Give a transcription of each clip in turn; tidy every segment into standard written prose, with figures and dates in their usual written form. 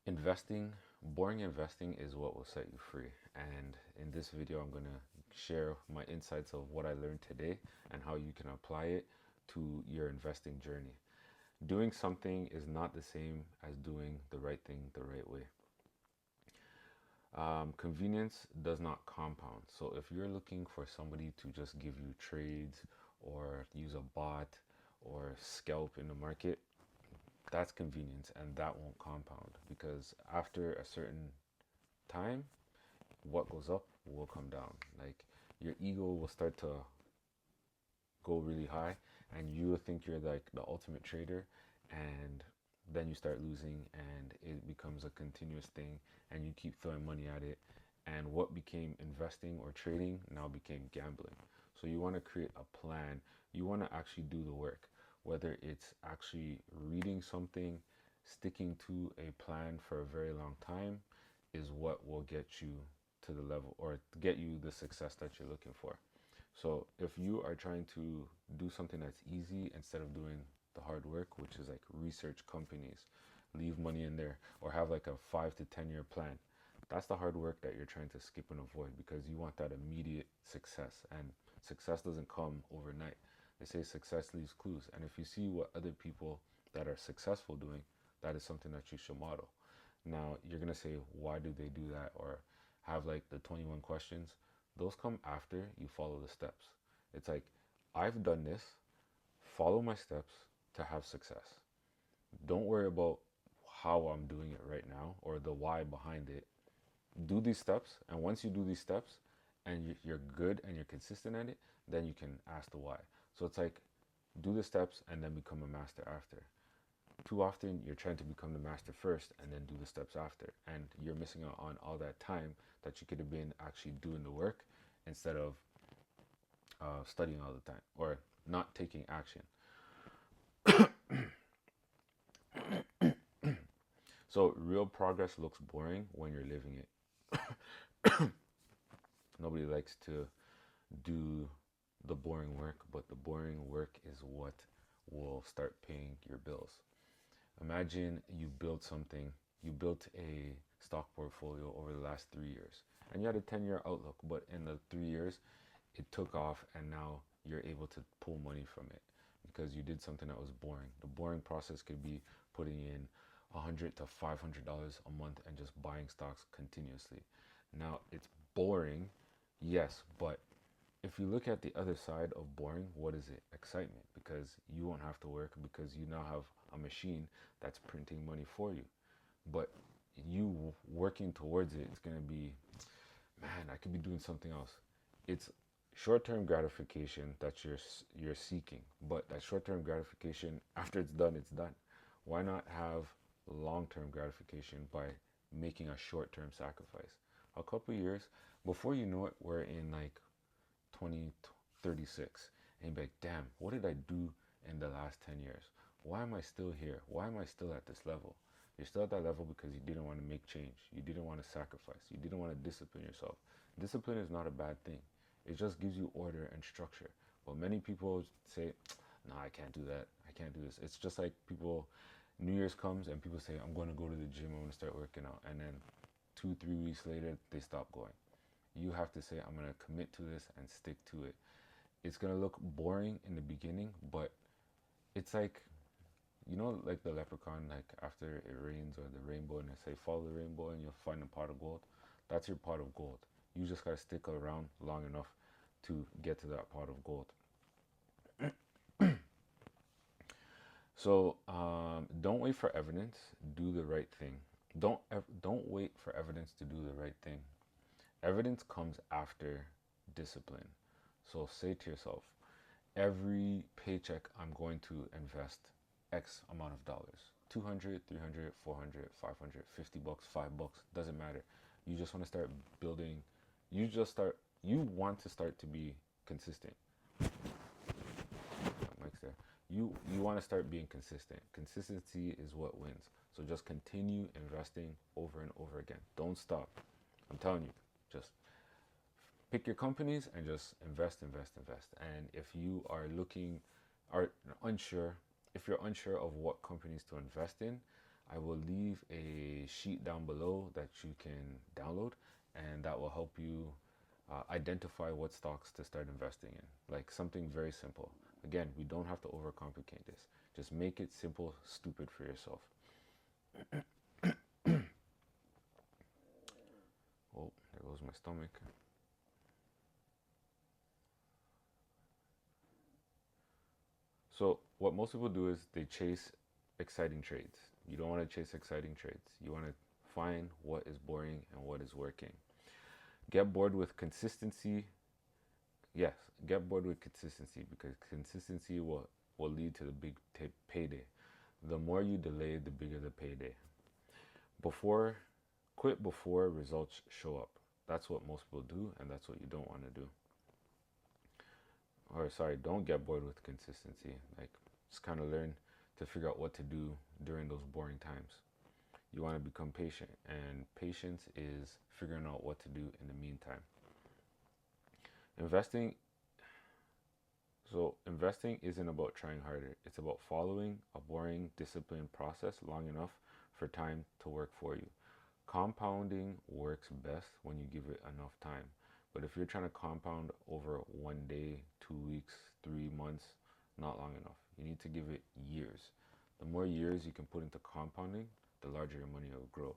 Investing, boring investing is what will set you free. And in this video, I'm going to share my insights of what I learned today and how you can apply it to your investing journey. Doing something is not the same as doing the right thing the right way. Convenience does not compound. So if you're looking for somebody to just give you trades or use a bot or scalp in the market, that's convenience and that won't compound because after a certain time, what goes up will come down. Like your ego will start to go really high and you will think you're like the ultimate trader, and then you start losing and it becomes a continuous thing and you keep throwing money at it, and what became investing or trading now became gambling. So you want to create a plan. You want to actually do the work, whether it's actually reading something, sticking to a plan for a very long time is what will get you to the level or get you the success that you're looking for. So if you are trying to do something that's easy instead of doing the hard work, which is like research companies, leave money in there, or have like a 5 to 10 year plan, that's the hard work that you're trying to skip and avoid because you want that immediate success. And success doesn't come overnight. They say success leaves clues. And if you see what other people that are successful doing, that is something that you should model. Now, you're going to say, why do they do that? Or have like the 21 questions. Those come after you follow the steps. It's like, I've done this, follow my steps to have success. Don't worry about how I'm doing it right now or the why behind it. Do these steps, and once you do these steps and you're good and you're consistent at it, then you can ask the why. So it's like, do the steps and then become a master after. Too often you're trying to become the master first and then do the steps after, and you're missing out on all that time that you could have been actually doing the work instead of studying all the time or not taking action. So real progress looks boring when you're living it. Nobody likes to do the boring work, but the boring work is what will start paying your bills. Imagine you built a stock portfolio over the last 3 years, and you had a 10-year outlook, but in the 3 years, it took off, and now you're able to pull money from it because you did something that was boring. The boring process could be putting in $100 to $500 a month and just buying stocks continuously. Now, it's boring, yes, but if you look at the other side of boring, what is it? Excitement, because you won't have to work because you now have a machine that's printing money for you. But you working towards it is going to be, man, I could be doing something else. It's short-term gratification that you're seeking, but that short-term gratification, after it's done, it's done. Why not have long-term gratification by making a short-term sacrifice? A couple years before you know it, we're in like 2036, and you'd be like, damn, what did I do in the last 10 years? Why am I still here? Why am I still at this level? You're still at that level because you didn't want to make change. You didn't want to sacrifice. You didn't want to discipline yourself. Discipline is not a bad thing. It just gives you order and structure. But many people say, no, I can't do that. I can't do this. It's just like people, New Year's comes and people say, I'm going to go to the gym. I'm going to start working out. And then 2, 3 weeks later, they stop going. You have to say, I'm going to commit to this and stick to it. It's going to look boring in the beginning, but it's like, like the leprechaun, like after it rains or the rainbow, and they say, follow the rainbow and you'll find a pot of gold. That's your pot of gold. You just got to stick around long enough to get to that pot of gold. So don't wait for evidence. Do the right thing. Don't wait for evidence to do the right thing. Evidence comes after discipline. So say to yourself, every paycheck I'm going to invest X amount of dollars. 200, 300, 400, 500, $50, $5, doesn't matter. You just want to start building, you want to start to be consistent. Mike's there. You want to start being consistent. Consistency is what wins. So just continue investing over and over again. Don't stop. I'm telling you, just pick your companies and just invest, invest, invest. And if you are unsure, if you're unsure of what companies to invest in, I will leave a sheet down below that you can download, and that will help you identify what stocks to start investing in. Like something very simple. Again, we don't have to overcomplicate this. Just make it simple, stupid for yourself. Oh, there goes my stomach. So what most people do is they chase exciting trades. You don't want to chase exciting trades. You want to find what is boring and what is working. Get bored with consistency. Yes, get bored with consistency, because consistency will lead to the big payday. The more you delay, the bigger the payday. Before Quit before results show up. That's what most people do, and that's what you don't want to do. Or sorry, don't get bored with consistency. Like, just kind of learn to figure out what to do during those boring times. You want to become patient, and patience is figuring out what to do in the meantime. Investing investing isn't about trying harder. It's about following a boring, disciplined process long enough for time to work for you. Compounding works best when you give it enough time. But if you're trying to compound over 1 day, 2 weeks, 3 months, not long enough. You need to give it years. The more years you can put into compounding, the larger your money will grow.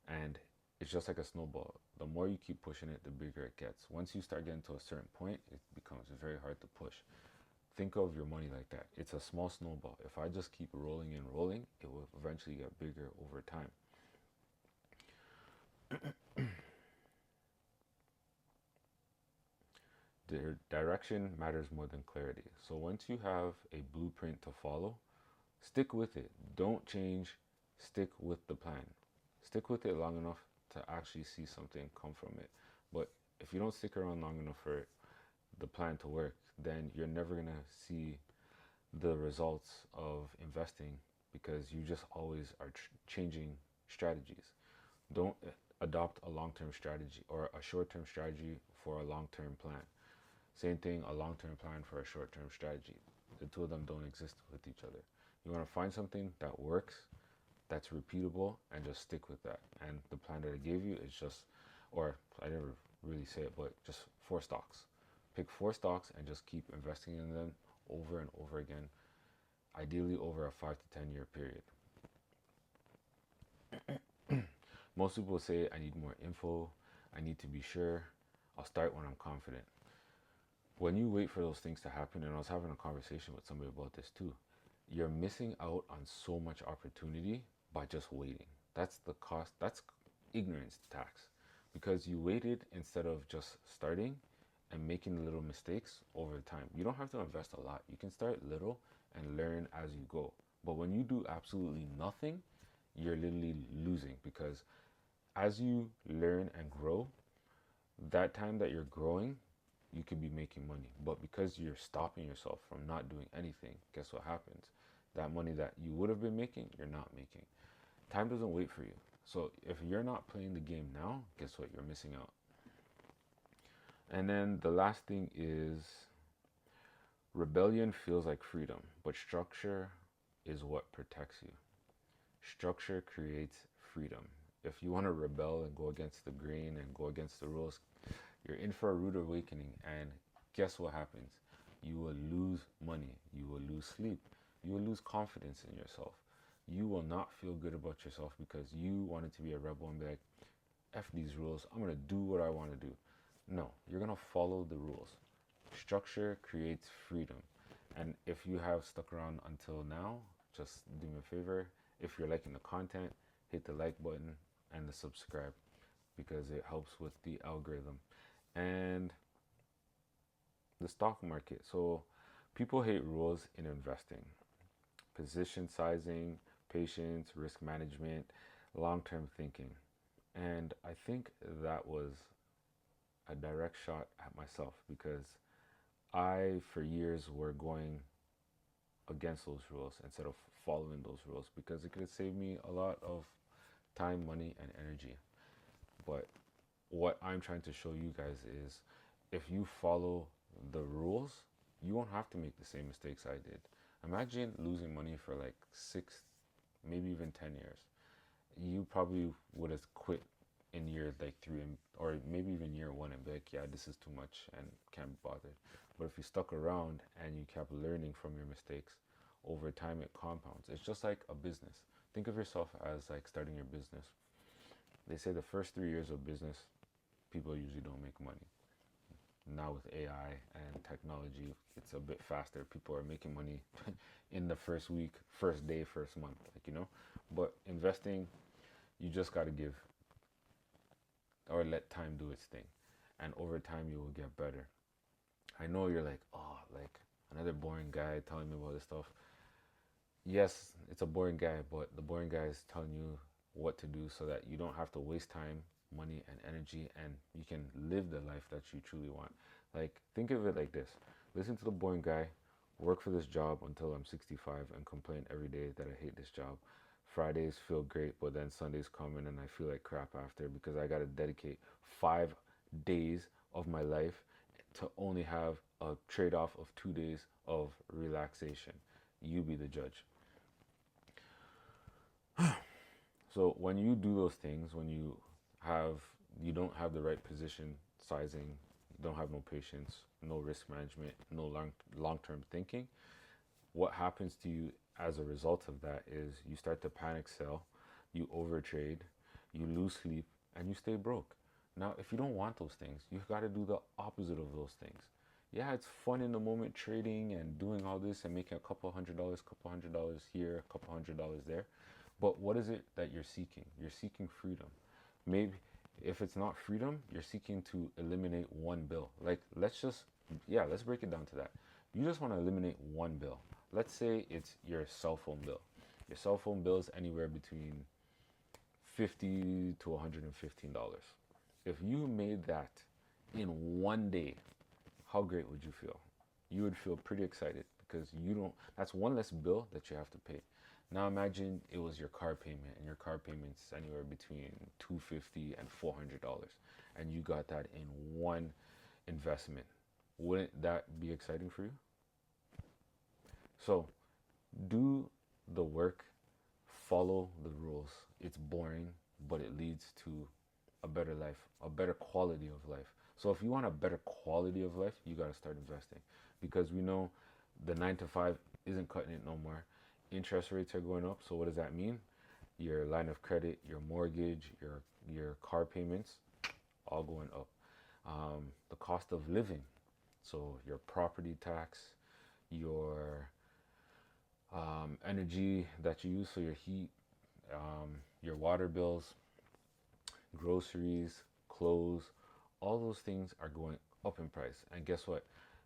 And it's just like a snowball. The more you keep pushing it, the bigger it gets. Once you start getting to a certain point, it becomes very hard to push. Think of your money like that. It's a small snowball. If I just keep rolling and rolling, it will eventually get bigger over time. The direction matters more than clarity. So once you have a blueprint to follow, stick with it. Don't change. Stick with the plan. Stick with it long enough to actually see something come from it. But if you don't stick around long enough for the plan to work, then you're never going to see the results of investing, because you just always are changing strategies. Don't adopt a long-term strategy or a short-term strategy for a long-term plan. Same thing, a long-term plan for a short-term strategy. The two of them don't exist with each other. You want to find something that works, that's repeatable, and just stick with that. And the plan that I gave you is just, or I never really say it, but just 4 stocks. Pick 4 stocks and just keep investing in them over and over again, ideally over a 5 to 10 year period. Most people say, I need more info, I need to be sure, I'll start when I'm confident. When you wait for those things to happen, and I was having a conversation with somebody about this too, you're missing out on so much opportunity by just waiting. That's the cost, that's ignorance tax, because you waited instead of just starting and making little mistakes over time. You don't have to invest a lot. You can start little and learn as you go. But when you do absolutely nothing, you're literally losing, because as you learn and grow, that time that you're growing, you could be making money. But because you're stopping yourself from not doing anything, guess what happens? That money that you would have been making, you're not making. Time doesn't wait for you. So if you're not playing the game now, guess what? You're missing out. And then the last thing is, rebellion feels like freedom, but structure is what protects you. Structure creates freedom. If you want to rebel and go against the grain and go against the rules, you're in for a rude awakening. And guess what happens? You will lose money. You will lose sleep. You will lose confidence in yourself. You will not feel good about yourself because you wanted to be a rebel and be like, F these rules. I'm going to do what I want to do. No, you're going to follow the rules. Structure creates freedom. And if you have stuck around until now, just do me a favor. If you're liking the content, hit the like button and the subscribe, because it helps with the algorithm. And the stock market. So people hate rules in investing. Position sizing, patience, risk management, long-term thinking. And I think that was a direct shot at myself, because I, for years, were going against those rules instead of following those rules, because it could save me a lot of time, money, and energy. But what I'm trying to show you guys is, if you follow the rules, you won't have to make the same mistakes I did. Imagine losing money for like maybe even 10 years, you probably would have quit in year like three or maybe even year one and be like, yeah, this is too much and can't be bothered. But if you stuck around and you kept learning from your mistakes, over time it compounds. It's just like a business. Think of yourself as like starting your business. They say the first 3 years of business, people usually don't make money. Now with AI and technology, it's a bit faster. People are making money in the first week, first day, first month, But investing, you just got to give or let time do its thing. And over time, you will get better. I know you're like, oh, like another boring guy telling me about this stuff. Yes, it's a boring guy, but the boring guy is telling you what to do so that you don't have to waste time, money, and energy, and you can live the life that you truly want. Like, think of it like this: listen to the boring guy, work for this job until I'm 65, and complain every day that I hate this job. Fridays feel great, but then Sundays come in and I feel like crap after because I got to dedicate 5 days of my life to only have a trade off of 2 days of relaxation. You be the judge. So when you do those things, when have you don't have the right position sizing, you don't have no patience, no risk management, no long-term thinking, what happens to you as a result of that is you start to panic sell, you overtrade, you lose sleep, and you stay broke. Now, if you don't want those things, you've got to do the opposite of those things. Yeah, it's fun in the moment trading and doing all this and making a couple hundred dollars here, a couple $100 there. But what is it that you're seeking? You're seeking freedom. Maybe if it's not freedom, you're seeking to eliminate one bill. Like, let's break it down to that. You just want to eliminate one bill. Let's say it's your cell phone bill. Your cell phone bill is anywhere between $50 to $115. If you made that in one day, how great would you feel? You would feel pretty excited because that's one less bill that you have to pay. Now imagine it was your car payment and your car payment's anywhere between $250 and $400 and you got that in one investment. Wouldn't that be exciting for you? So do the work, follow the rules. It's boring, but it leads to a better life, a better quality of life. So if you want a better quality of life, you got to start investing because we know the 9 to 5 isn't cutting it no more. Interest rates are going up. So what does that mean? Your line of credit, your mortgage, your car payments, all going up. The cost of living, so your property tax, your energy that you use for your heat, your water bills, groceries, clothes, all those things are going up in price. And guess what?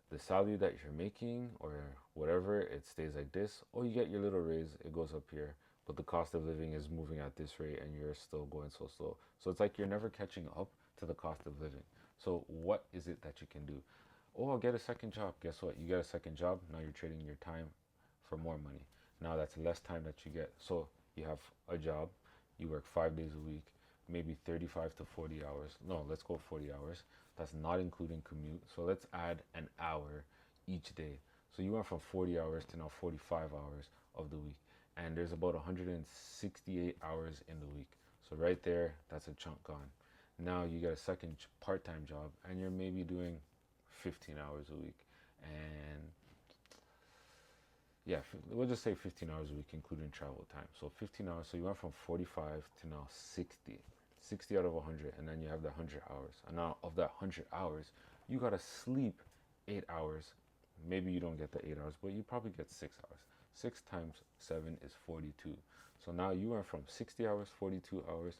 The salary that you're making or whatever, it stays like this. Or you get your little raise, it goes up here. But the cost of living is moving at this rate and you're still going so slow. So it's like you're never catching up to the cost of living. So what is it that you can do? Oh, I'll get a second job. Guess what? You get a second job. Now you're trading your time for more money. Now that's less time that you get. So you have a job, you work 5 days a week, maybe 35 to 40 hours. No, let's go 40 hours. That's not including commute. So let's add an hour each day. So you went from 40 hours to now 45 hours of the week. And there's about 168 hours in the week. So right there, that's a chunk gone. Now you get a second part-time job and you're maybe doing 15 hours a week. And yeah, we'll just say 15 hours a week, including travel time. So 15 hours. So you went from 45 to now 60. 60 out of 100, and then you have the 100 hours. And now of that 100 hours, you gotta sleep 8 hours. Maybe you don't get the 8 hours, but you probably get 6 hours. 6 times 7 is 42. So now you went from 60 hours, 42 hours.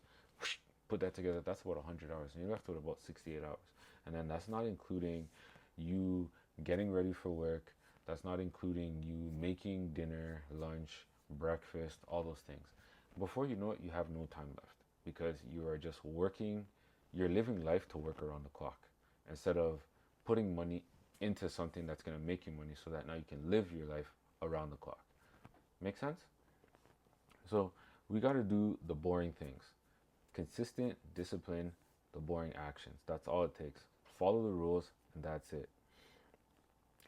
Put that together, that's about 100 hours, and you're left with about 68 hours. And then that's not including you getting ready for work. That's not including you making dinner, lunch, breakfast, all those things. Before you know it, you have no time left because you are just working, you're living life to work around the clock instead of putting money into something that's going to make you money so that now you can live your life around the clock. Make sense? So we got to do the boring things. Consistent discipline, the boring actions. That's all it takes. Follow the rules and that's it.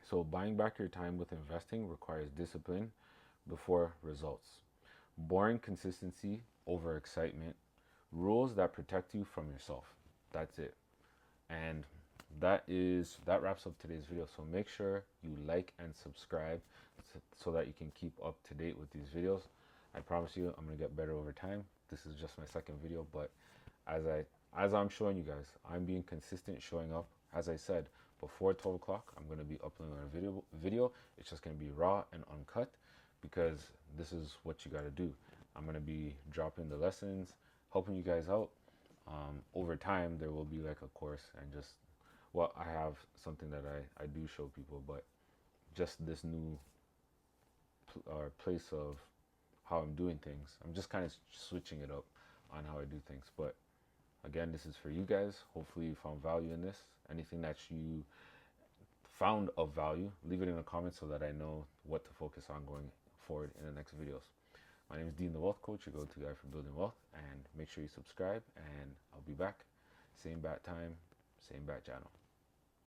So buying back your time with investing requires discipline before results. Boring consistency over excitement. Rules that protect you from yourself. That's it. And that wraps up today's video. So make sure you like and subscribe so that you can keep up to date with these videos. I promise you I'm gonna get better over time. This is just my second video, but as I'm showing you guys, I'm being consistent, showing up. As I said, before 12 o'clock, I'm gonna be uploading a video. It's just gonna be raw and uncut because this is what you gotta do. I'm gonna be dropping the lessons, helping you guys out. Over time, there will be like a course and just, well, I have something that I do show people, but just this new place of how I'm doing things. I'm just kind of switching it up on how I do things. But again, this is for you guys. Hopefully you found value in this. Anything that you found of value, leave it in the comments so that I know what to focus on going forward in the next videos. My name is Dean, the Wealth Coach, your go-to guy for building wealth. And make sure you subscribe, and I'll be back. Same bat time, same bat channel.